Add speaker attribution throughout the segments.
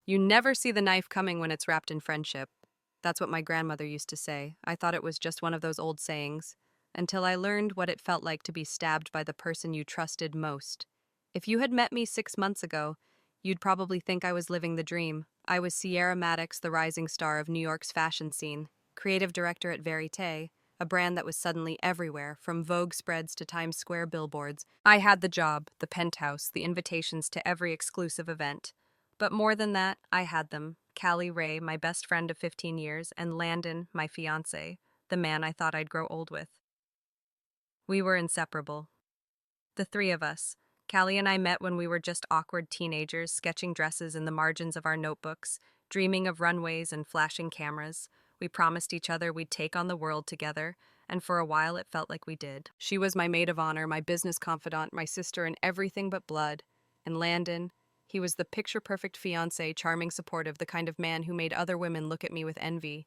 Speaker 1: You never see the knife coming when it's wrapped in friendship. That's what my grandmother used to say. I thought it was just one of those old sayings, until I learned what it felt like to be stabbed by the person you trusted most. If you had met me 6 months ago, you'd probably think I was living the dream. I was Sierra Maddox, the rising star of New York's fashion scene, creative director at Verité, a brand that was suddenly everywhere, from Vogue spreads to Times Square billboards. I had the job, the penthouse, the invitations to every exclusive event. But more than that, I had them. Callie Ray, my best friend of 15 years, and Landon, my fiancé, the man I thought I'd grow old with. We were inseparable. The three of us. Callie and I met when we were just awkward teenagers, sketching dresses in the margins of our notebooks, dreaming of runways and flashing cameras. We promised each other we'd take on the world together, and for a while it felt like we did. She was my maid of honor, my business confidant, my sister in everything but blood. And Landon, he was the picture-perfect fiancé, charming, supportive, the kind of man who made other women look at me with envy.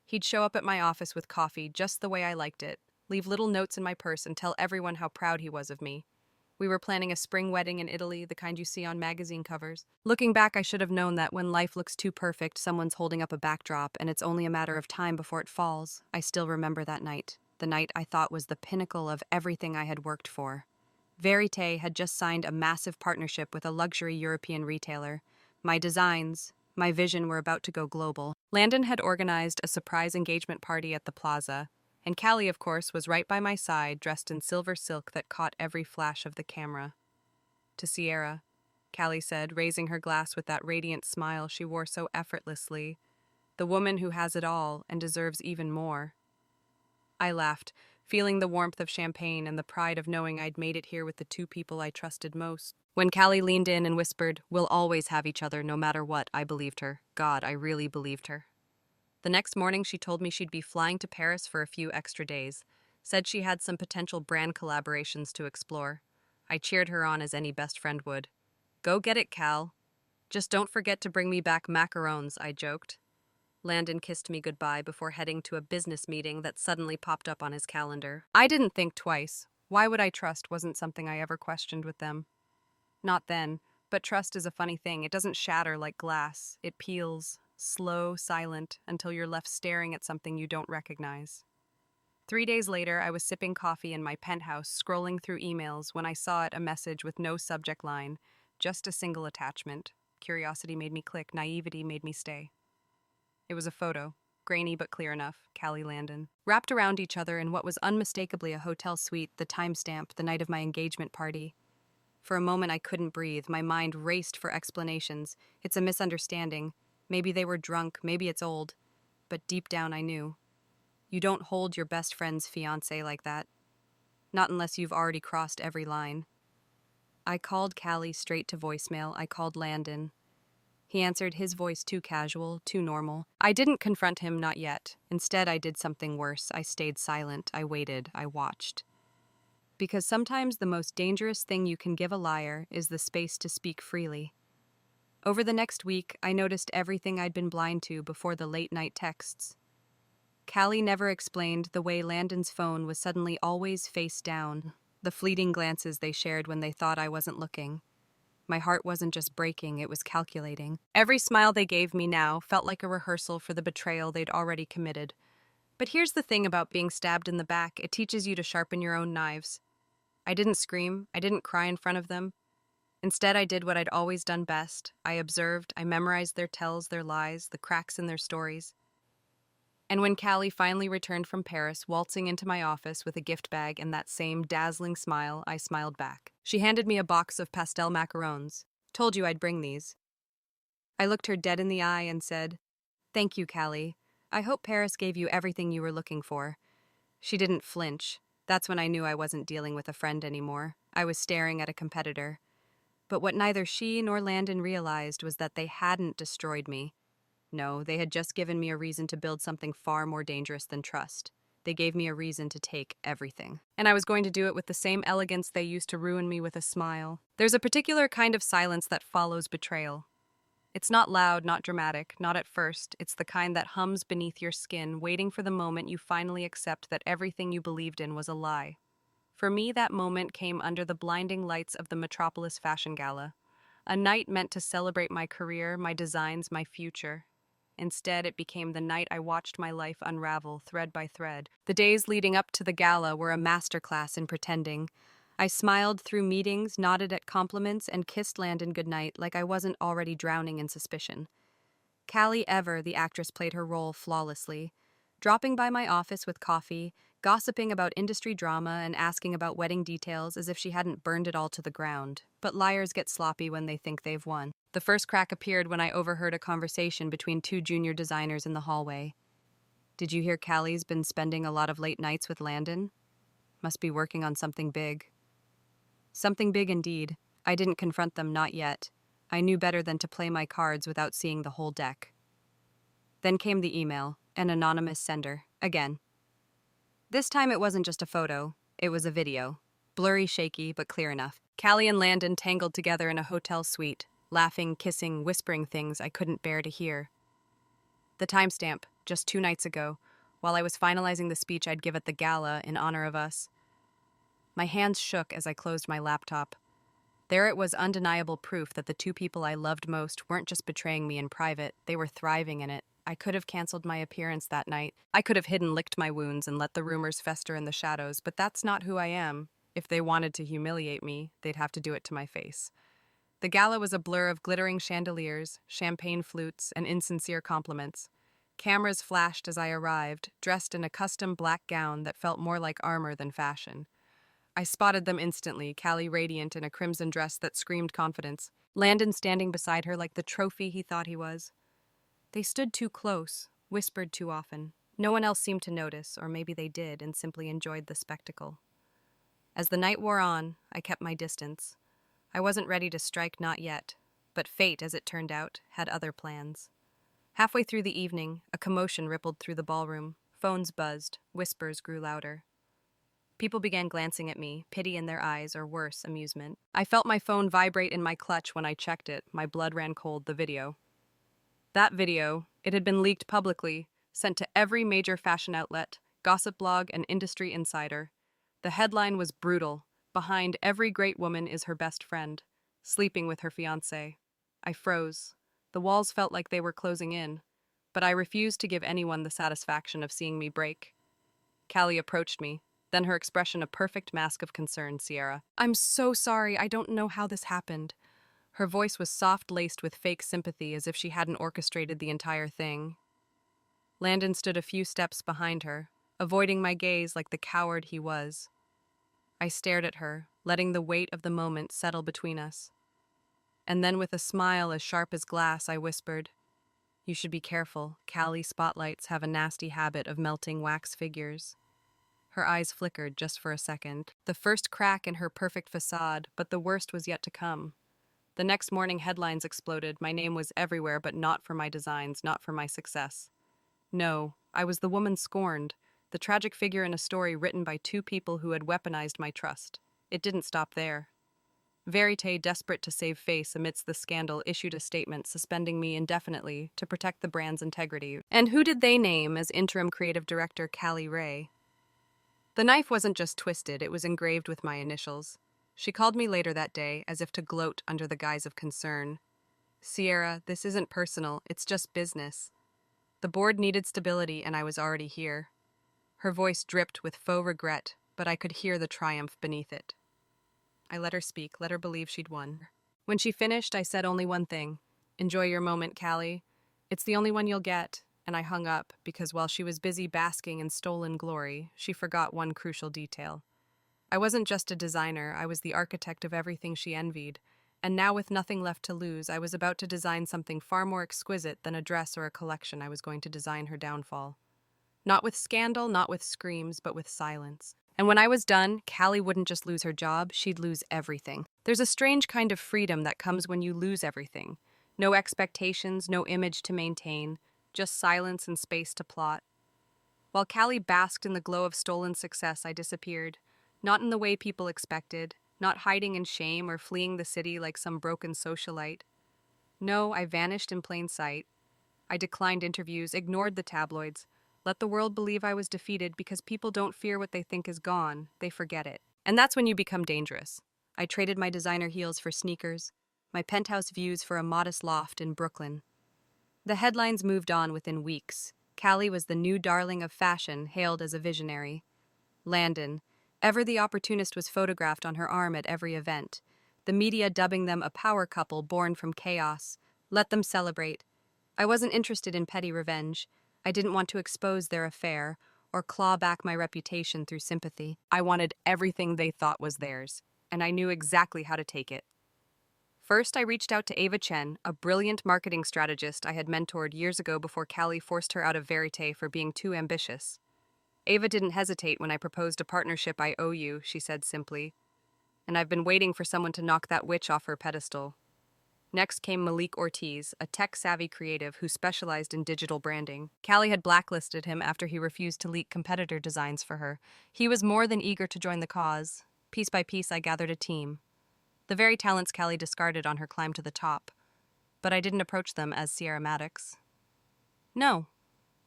Speaker 1: He'd show up at my office with coffee just the way I liked it, leave little notes in my purse, and tell everyone how proud he was of me. We were planning a spring wedding in Italy, the kind you see on magazine covers. Looking back, I should have known that when life looks too perfect, someone's holding up a backdrop, and it's only a matter of time before it falls. I still remember that night, the night I thought was the pinnacle of everything I had worked for. Verité had just signed a massive partnership with a luxury European retailer. My designs, my vision were about to go global. Landon had organized a surprise engagement party at the plaza, and Callie, of course, was right by my side, dressed in silver silk that caught every flash of the camera. To Sierra, Callie said, raising her glass with that radiant smile she wore so effortlessly, the woman who has it all and deserves even more. I laughed, feeling the warmth of champagne and the pride of knowing I'd made it here with the two people I trusted most. When Callie leaned in and whispered, "We'll always have each other no matter what," I believed her. God, I really believed her. The next morning, she told me she'd be flying to Paris for a few extra days, said she had some potential brand collaborations to explore. I cheered her on as any best friend would. "Go get it, Cal. Just don't forget to bring me back macarons," I joked. Landon kissed me goodbye before heading to a business meeting that suddenly popped up on his calendar. I didn't think twice. Why would I trust wasn't something I ever questioned with them. Not then, but trust is a funny thing. It doesn't shatter like glass. It peels, slow, silent, until you're left staring at something you don't recognize. 3 days later, I was sipping coffee in my penthouse, scrolling through emails, when I saw it, a message with no subject line, just a single attachment. Curiosity made me click, naivety made me stay. It was a photo, grainy but clear enough, Callie Landon. Wrapped around each other in what was unmistakably a hotel suite, the timestamp, the night of my engagement party. For a moment I couldn't breathe, my mind raced for explanations. It's a misunderstanding. Maybe they were drunk, maybe it's old. But deep down I knew. You don't hold your best friend's fiancé like that. Not unless you've already crossed every line. I called Callie straight to voicemail. I called Landon. He answered, his voice too casual, too normal. I didn't confront him, not yet. Instead, I did something worse. I stayed silent. I waited. I watched. Because sometimes the most dangerous thing you can give a liar is the space to speak freely. Over the next week, I noticed everything I'd been blind to before the late-night texts. Callie never explained the way Landon's phone was suddenly always face down, the fleeting glances they shared when they thought I wasn't looking. My heart wasn't just breaking, it was calculating. Every smile they gave me now felt like a rehearsal for the betrayal they'd already committed. But here's the thing about being stabbed in the back, it teaches you to sharpen your own knives. I didn't scream, I didn't cry in front of them. Instead, I did what I'd always done best. I observed, I memorized their tells, their lies, the cracks in their stories. And when Callie finally returned from Paris, waltzing into my office with a gift bag and that same dazzling smile, I smiled back. She handed me a box of pastel macarons. "Told you I'd bring these." I looked her dead in the eye and said, "Thank you, Callie. I hope Paris gave you everything you were looking for." She didn't flinch. That's when I knew I wasn't dealing with a friend anymore. I was staring at a competitor. But what neither she nor Landon realized was that they hadn't destroyed me. No, they had just given me a reason to build something far more dangerous than trust. They gave me a reason to take everything. And I was going to do it with the same elegance they used to ruin me with a smile. There's a particular kind of silence that follows betrayal. It's not loud, not dramatic, not at first. It's the kind that hums beneath your skin, waiting for the moment you finally accept that everything you believed in was a lie. For me, that moment came under the blinding lights of the Metropolis Fashion Gala. A night meant to celebrate my career, my designs, my future. Instead, it became the night I watched my life unravel thread by thread. The days leading up to the gala were a masterclass in pretending. I smiled through meetings, nodded at compliments, and kissed Landon goodnight like I wasn't already drowning in suspicion. Callie Ever, the actress, played her role flawlessly, dropping by my office with coffee, gossiping about industry drama, and asking about wedding details as if she hadn't burned it all to the ground. But liars get sloppy when they think they've won. The first crack appeared when I overheard a conversation between two junior designers in the hallway. "Did you hear Callie's been spending a lot of late nights with Landon? Must be working on something big." Something big indeed. I didn't confront them, not yet. I knew better than to play my cards without seeing the whole deck. Then came the email, an anonymous sender, again. This time it wasn't just a photo, it was a video. Blurry, shaky, but clear enough. Callie and Landon tangled together in a hotel suite, laughing, kissing, whispering things I couldn't bear to hear. The timestamp, just 2 nights ago, while I was finalizing the speech I'd give at the gala in honor of us. My hands shook as I closed my laptop. There it was, undeniable proof that the two people I loved most weren't just betraying me in private, they were thriving in it. I could have canceled my appearance that night. I could have licked my wounds and let the rumors fester in the shadows, but that's not who I am. If they wanted to humiliate me, they'd have to do it to my face. The gala was a blur of glittering chandeliers, champagne flutes, and insincere compliments. Cameras flashed as I arrived, dressed in a custom black gown that felt more like armor than fashion. I spotted them instantly, Callie radiant in a crimson dress that screamed confidence, Landon standing beside her like the trophy he thought he was. They stood too close, whispered too often. No one else seemed to notice, or maybe they did and simply enjoyed the spectacle. As the night wore on, I kept my distance. I wasn't ready to strike, not yet, but fate, as it turned out, had other plans. Halfway through the evening, a commotion rippled through the ballroom. Phones buzzed, whispers grew louder. People began glancing at me, pity in their eyes, or worse, amusement. I felt my phone vibrate in my clutch when I checked it. My blood ran cold. The video. That video, it had been leaked publicly, sent to every major fashion outlet, gossip blog, and industry insider. The headline was brutal. Behind every great woman is her best friend, sleeping with her fiancé. I froze. The walls felt like they were closing in, but I refused to give anyone the satisfaction of seeing me break. Callie approached me, then her expression a perfect mask of concern. "Sierra, I'm so sorry, I don't know how this happened." Her voice was soft, laced with fake sympathy, as if she hadn't orchestrated the entire thing. Landon stood a few steps behind her, avoiding my gaze like the coward he was. I stared at her, letting the weight of the moment settle between us. And then with a smile as sharp as glass, I whispered, "You should be careful. Callie spotlights have a nasty habit of melting wax figures." Her eyes flickered just for a second. The first crack in her perfect facade, but the worst was yet to come. The next morning, headlines exploded. My name was everywhere, but not for my designs, not for my success. No, I was the woman scorned, the tragic figure in a story written by two people who had weaponized my trust. It didn't stop there. Verite, desperate to save face amidst the scandal, issued a statement suspending me indefinitely to protect the brand's integrity. And who did they name as interim creative director Callie Ray? The knife wasn't just twisted, it was engraved with my initials. She called me later that day, as if to gloat under the guise of concern. "Sierra, this isn't personal, it's just business." The board needed stability, and I was already here. Her voice dripped with faux regret, but I could hear the triumph beneath it. I let her speak, let her believe she'd won. When she finished, I said only one thing. "Enjoy your moment, Callie. It's the only one you'll get." And I hung up, because while she was busy basking in stolen glory, she forgot one crucial detail. I wasn't just a designer, I was the architect of everything she envied, and now with nothing left to lose, I was about to design something far more exquisite than a dress or a collection. I was going to design her downfall. Not with scandal, not with screams, but with silence. And when I was done, Callie wouldn't just lose her job, she'd lose everything. There's a strange kind of freedom that comes when you lose everything. No expectations, no image to maintain, just silence and space to plot. While Callie basked in the glow of stolen success, I disappeared. Not in the way people expected, not hiding in shame or fleeing the city like some broken socialite. No, I vanished in plain sight. I declined interviews, ignored the tabloids, let the world believe I was defeated because people don't fear what they think is gone, they forget it. And that's when you become dangerous. I traded my designer heels for sneakers, my penthouse views for a modest loft in Brooklyn. The headlines moved on within weeks. Callie was the new darling of fashion, hailed as a visionary. Landon, ever the opportunist, was photographed on her arm at every event, the media dubbing them a power couple born from chaos. Let them celebrate. I wasn't interested in petty revenge. I didn't want to expose their affair or claw back my reputation through sympathy. I wanted everything they thought was theirs, and I knew exactly how to take it. First, I reached out to Ava Chen, a brilliant marketing strategist I had mentored years ago before Callie forced her out of Verité for being too ambitious. Ava didn't hesitate when I proposed a partnership. I owe you, she said simply, and I've been waiting for someone to knock that witch off her pedestal. Next came Malik Ortiz, a tech-savvy creative who specialized in digital branding. Callie had blacklisted him after he refused to leak competitor designs for her. He was more than eager to join the cause. Piece by piece, I gathered a team. The very talents Callie discarded on her climb to the top. But I didn't approach them as Sierra Maddox. No.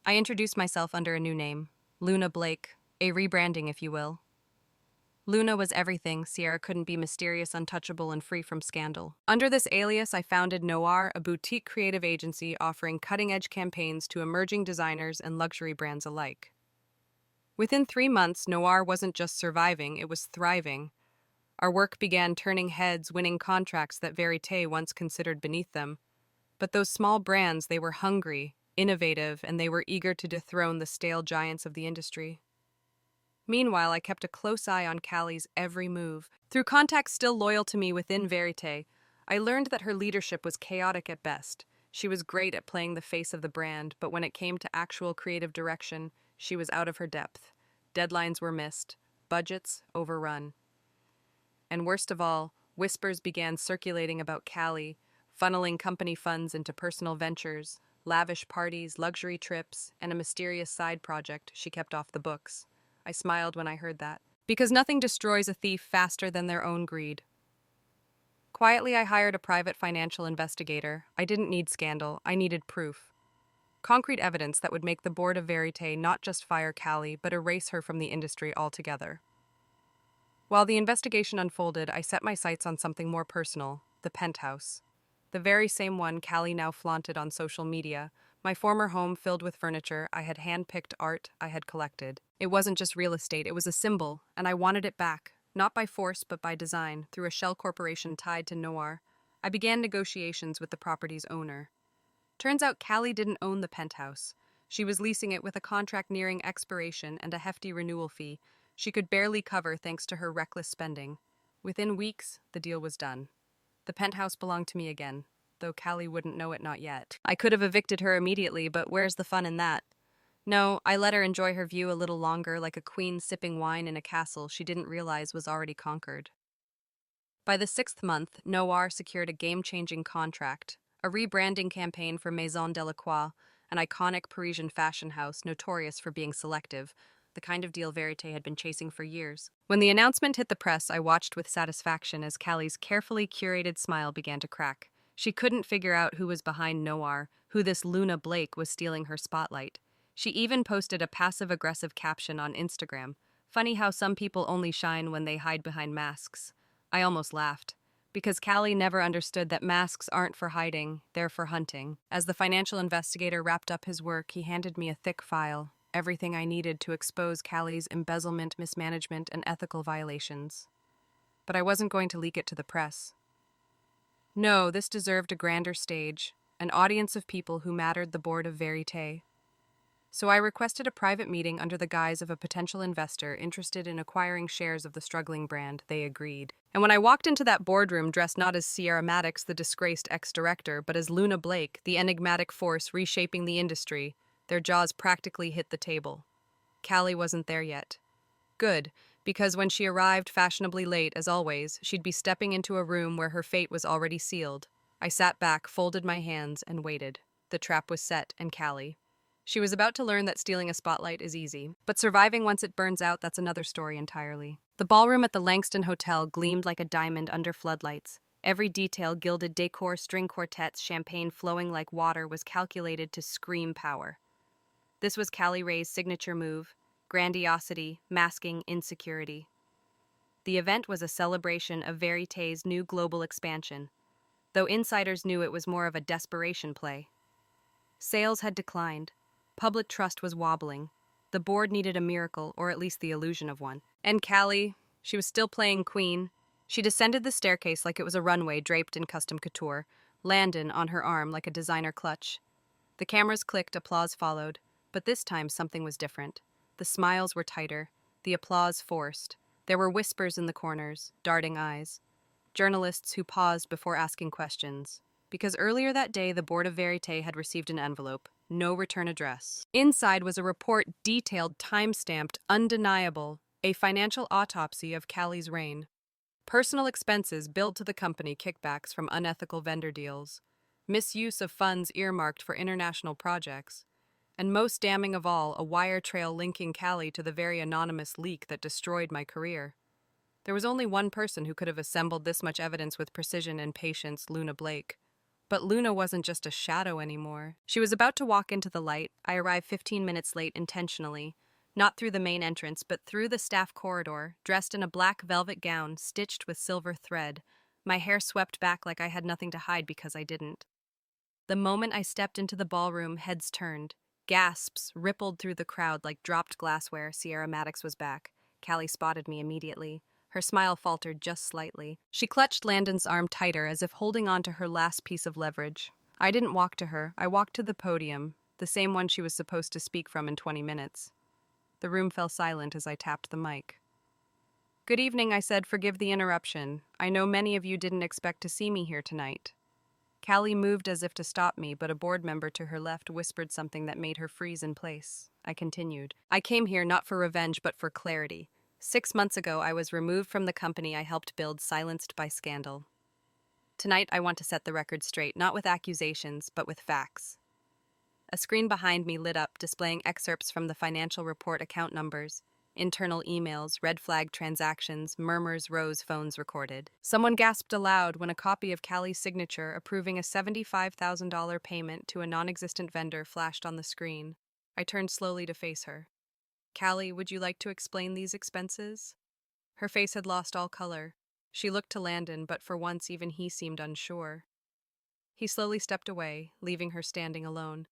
Speaker 1: I introduced myself under a new name, Luna Blake, a rebranding, if you will. Luna was everything. Sierra couldn't be mysterious, untouchable, and free from scandal. Under this alias, I founded Noir, a boutique creative agency offering cutting-edge campaigns to emerging designers and luxury brands alike. Within 3 months, Noir wasn't just surviving, it was thriving. Our work began turning heads, winning contracts that Verité once considered beneath them. But those small brands, they were hungry, innovative, and they were eager to dethrone the stale giants of the industry. Meanwhile, I kept a close eye on Callie's every move. Through contacts still loyal to me within Verité, I learned that her leadership was chaotic at best. She was great at playing the face of the brand, but when it came to actual creative direction, she was out of her depth. Deadlines were missed, budgets overrun. And worst of all, whispers began circulating about Callie, funneling company funds into personal ventures, lavish parties, luxury trips, and a mysterious side project she kept off the books. I smiled when I heard that, because nothing destroys a thief faster than their own greed. Quietly, I hired a private financial investigator. I didn't need scandal, I needed proof. Concrete evidence that would make the board of Verité not just fire Callie, but erase her from the industry altogether. While the investigation unfolded, I set my sights on something more personal, the penthouse. The very same one Callie now flaunted on social media, my former home filled with furniture, I had hand-picked art I had collected. It wasn't just real estate, it was a symbol, and I wanted it back, not by force but by design, through a shell corporation tied to Noir. I began negotiations with the property's owner. Turns out Callie didn't own the penthouse. She was leasing it with a contract nearing expiration and a hefty renewal fee she could barely cover thanks to her reckless spending. Within weeks, the deal was done. The penthouse belonged to me again, though Callie wouldn't know it not yet. I could have evicted her immediately, but where's the fun in that? No, I let her enjoy her view a little longer, like a queen sipping wine in a castle she didn't realize was already conquered. By the 6th month, Noir secured a game-changing contract, a rebranding campaign for Maison Delacroix, an iconic Parisian fashion house notorious for being selective, the kind of deal Verité had been chasing for years. When the announcement hit the press, I watched with satisfaction as Callie's carefully curated smile began to crack. She couldn't figure out who was behind Noir, who this Luna Blake was stealing her spotlight. She even posted a passive-aggressive caption on Instagram. Funny how some people only shine when they hide behind masks. I almost laughed, because Callie never understood that masks aren't for hiding, they're for hunting. As the financial investigator wrapped up his work, he handed me a thick file, everything I needed to expose Callie's embezzlement, mismanagement, and ethical violations. But I wasn't going to leak it to the press. No, this deserved a grander stage, an audience of people who mattered the board of Verité. So I requested a private meeting under the guise of a potential investor interested in acquiring shares of the struggling brand. They agreed. And when I walked into that boardroom dressed not as Sierra Maddox, the disgraced ex-director, but as Luna Blake, the enigmatic force reshaping the industry, their jaws practically hit the table. Callie wasn't there yet. Good, because when she arrived fashionably late, as always, she'd be stepping into a room where her fate was already sealed. I sat back, folded my hands, and waited. The trap was set, and Callie. She was about to learn that stealing a spotlight is easy, but surviving once it burns out, that's another story entirely. The ballroom at the Langston Hotel gleamed like a diamond under floodlights. Every detail, gilded decor, string quartets, champagne flowing like water, was calculated to scream power. This was Callie Ray's signature move, grandiosity, masking insecurity. The event was a celebration of Verité's new global expansion. though insiders knew it was more of a desperation play. Sales had declined. Public trust was wobbling. The board needed a miracle, or at least the illusion of one. And Callie, she was still playing queen. She descended the staircase like it was a runway draped in custom couture, Landon on her arm like a designer clutch. The cameras clicked, applause followed, but this time something was different. The smiles were tighter, the applause forced. There were whispers in the corners, darting eyes. Journalists who paused before asking questions. Because earlier that day, the board of Verite had received an envelope, no return address. Inside was a report detailed, time-stamped, undeniable, a financial autopsy of Callie's reign. Personal expenses billed to the company, kickbacks from unethical vendor deals, misuse of funds earmarked for international projects, and most damning of all, a wire trail linking Callie to the very anonymous leak that destroyed my career. There was only one person who could have assembled this much evidence with precision and patience, Luna Blake. But Luna wasn't just a shadow anymore. She was about to walk into the light. I arrived 15 minutes late intentionally, not through the main entrance, but through the staff corridor, dressed in a black velvet gown stitched with silver thread, my hair swept back like I had nothing to hide because I didn't. The moment I stepped into the ballroom, heads turned. Gasps rippled through the crowd like dropped glassware. Sierra Maddox was back. Callie spotted me immediately. Her smile faltered just slightly. She clutched Landon's arm tighter, as if holding on to her last piece of leverage. I didn't walk to her. I walked to the podium, the same one she was supposed to speak from in 20 minutes. The room fell silent as I tapped the mic. "Good evening," I said. "Forgive the interruption. I know many of you didn't expect to see me here tonight." Callie moved as if to stop me, but a board member to her left whispered something that made her freeze in place. I continued. "I came here not for revenge, but for clarity. 6 months ago, I was removed from the company I helped build, silenced by scandal. Tonight, I want to set the record straight, not with accusations, but with facts." A screen behind me lit up, displaying excerpts from the financial report, account numbers, internal emails, red flag transactions, murmurs rose, phones recorded. Someone gasped aloud when a copy of Callie's signature approving a $75,000 payment to a non-existent vendor flashed on the screen. I turned slowly to face her. "Callie, would you like to explain these expenses?" Her face had lost all color. She looked to Landon, but for once even he seemed unsure. He slowly stepped away, leaving her standing alone.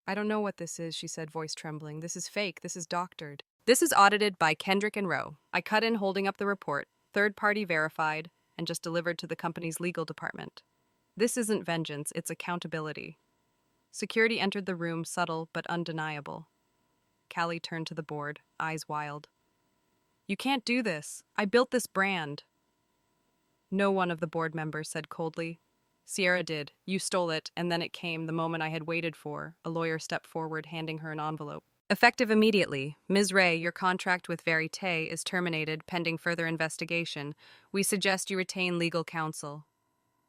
Speaker 1: "I don't know what this is," she said, voice trembling. "This is fake. This is doctored." "This is audited by Kendrick and Rowe." I cut in, holding up the report, third-party verified, and just delivered to the company's legal department. "This isn't vengeance, it's accountability." Security entered the room, subtle but undeniable. Callie turned to the board, eyes wild. "You can't do this. I built this brand." No one of the board members said coldly. "Sierra did. You stole it, and then it came, the moment I had waited for." A lawyer stepped forward, handing her an envelope. "Effective immediately. Ms. Ray, your contract with Verite is terminated pending further investigation. We suggest you retain legal counsel."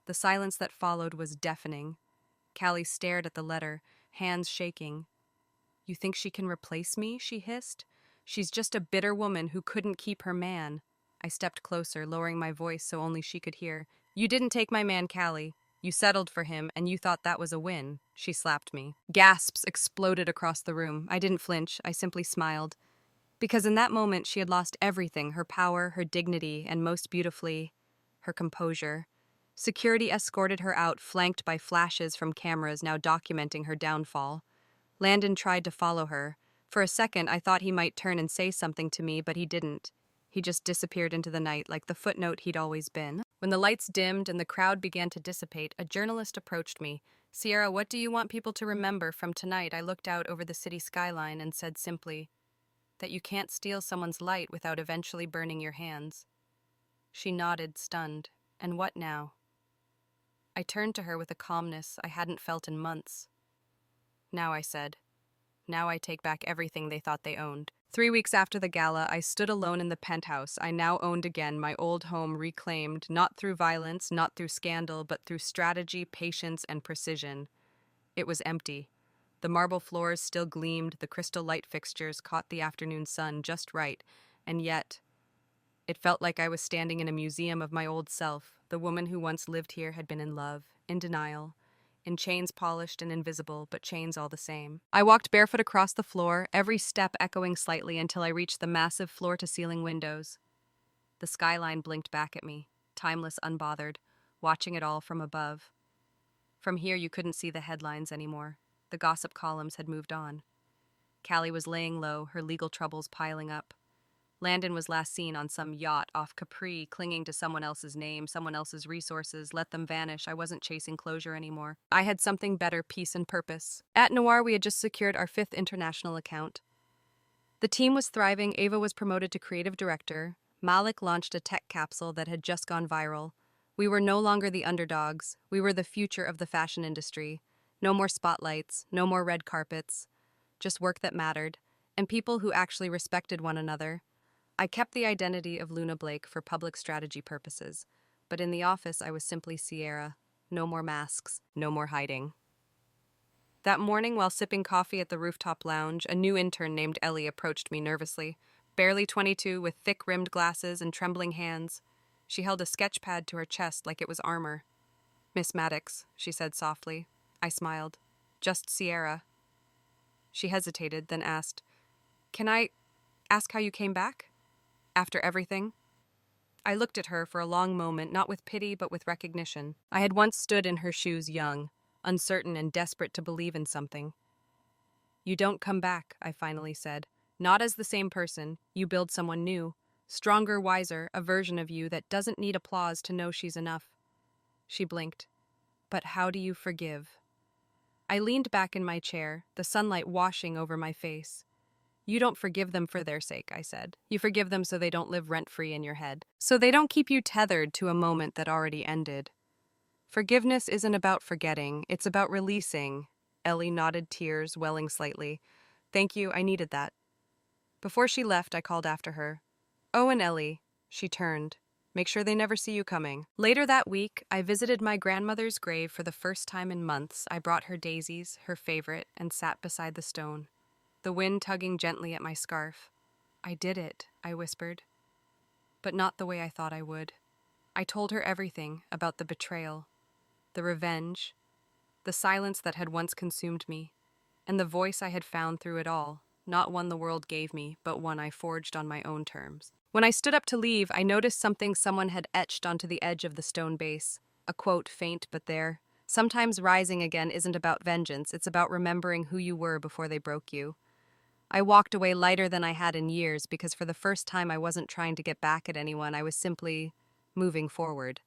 Speaker 1: The silence that followed was deafening. Callie stared at the letter, hands shaking. "You think she can replace me?" she hissed. "She's just a bitter woman who couldn't keep her man." I stepped closer, lowering my voice so only she could hear. "You didn't take my man, Callie. You settled for him, and you thought that was a win." She slapped me. Gasps exploded across the room. I didn't flinch. I simply smiled. Because in that moment, she had lost everything, her power, her dignity, and most beautifully, her composure. Security escorted her out, flanked by flashes from cameras now documenting her downfall. Landon tried to follow her. For a second, I thought he might turn and say something to me, but he didn't. He just disappeared into the night, like the footnote he'd always been. When the lights dimmed and the crowd began to dissipate, a journalist approached me. "Sierra, what do you want people to remember from tonight?" I looked out over the city skyline and said simply, "That you can't steal someone's light without eventually burning your hands." She nodded, stunned. "And what now?" I turned to her with a calmness I hadn't felt in months. "Now," I said. "Now I take back everything they thought they owned." 3 weeks after the gala, I stood alone in the penthouse I now owned again, my old home reclaimed, not through violence, not through scandal, but through strategy, patience, and precision. It was empty. The marble floors still gleamed, the crystal light fixtures caught the afternoon sun just right, and yet it felt like I was standing in a museum of my old self. The woman who once lived here had been in love, in denial, in chains polished and invisible, but chains all the same. I walked barefoot across the floor, every step echoing slightly until I reached the massive floor-to-ceiling windows. The skyline blinked back at me, timeless, unbothered. watching it all from above. From here, you couldn't see the headlines anymore. The gossip columns had moved on. Callie was laying low, her legal troubles piling up. Landon was last seen on some yacht off Capri, clinging to someone else's name, someone else's resources. Let them vanish. I wasn't chasing closure anymore. I had something better, peace and purpose. At Noir, we had just secured our 5th international account. The team was thriving. Ava was promoted to creative director. Malik launched a tech capsule that had just gone viral. We were no longer the underdogs. We were the future of the fashion industry. No more spotlights, no more red carpets, just work that mattered, and people who actually respected one another. I kept the identity of Luna Blake for public strategy purposes, but in the office I was simply Sierra. No more masks, no more hiding. That morning, while sipping coffee at the rooftop lounge, a new intern named Ellie approached me nervously. Barely 22, with thick-rimmed glasses and trembling hands. She held a sketch pad to her chest like it was armor. "Miss Maddox," she said softly. I smiled. "Just Sierra." She hesitated, then asked, "Can I ask how you came back? After everything?" I looked at her for a long moment, not with pity, but with recognition. I had once stood in her shoes young, uncertain and desperate to believe in something. "You don't come back," I finally said. "Not as the same person. You build someone new. Stronger, wiser, a version of you that doesn't need applause to know she's enough." She blinked. "But how do you forgive?" I leaned back in my chair, the sunlight washing over my face. "You don't forgive them for their sake," I said. "You forgive them so they don't live rent-free in your head. So they don't keep you tethered to a moment that already ended. Forgiveness isn't about forgetting, it's about releasing." Ellie nodded, tears welling slightly. "Thank you, I needed that." Before she left, I called after her. "Oh, and Ellie." She turned. "Make sure they never see you coming." Later that week, I visited my grandmother's grave for the first time in months. I brought her daisies, her favorite, and sat beside the stone, the wind tugging gently at my scarf. "I did it," I whispered. But not the way I thought I would. I told her everything about the betrayal, the revenge, the silence that had once consumed me, and the voice I had found through it all, not one the world gave me, but one I forged on my own terms. When I stood up to leave, I noticed something someone had etched onto the edge of the stone base. A quote, faint but there. "Sometimes rising again isn't about vengeance, it's about remembering who you were before they broke you." I walked away lighter than I had in years because for the first time I wasn't trying to get back at anyone, I was simply moving forward.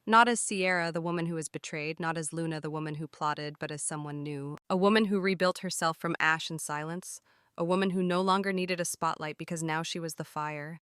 Speaker 1: Not as Sierra, the woman who was betrayed, not as Luna, the woman who plotted, but as someone new. A woman who rebuilt herself from ash and silence. A woman who no longer needed a spotlight because now she was the fire.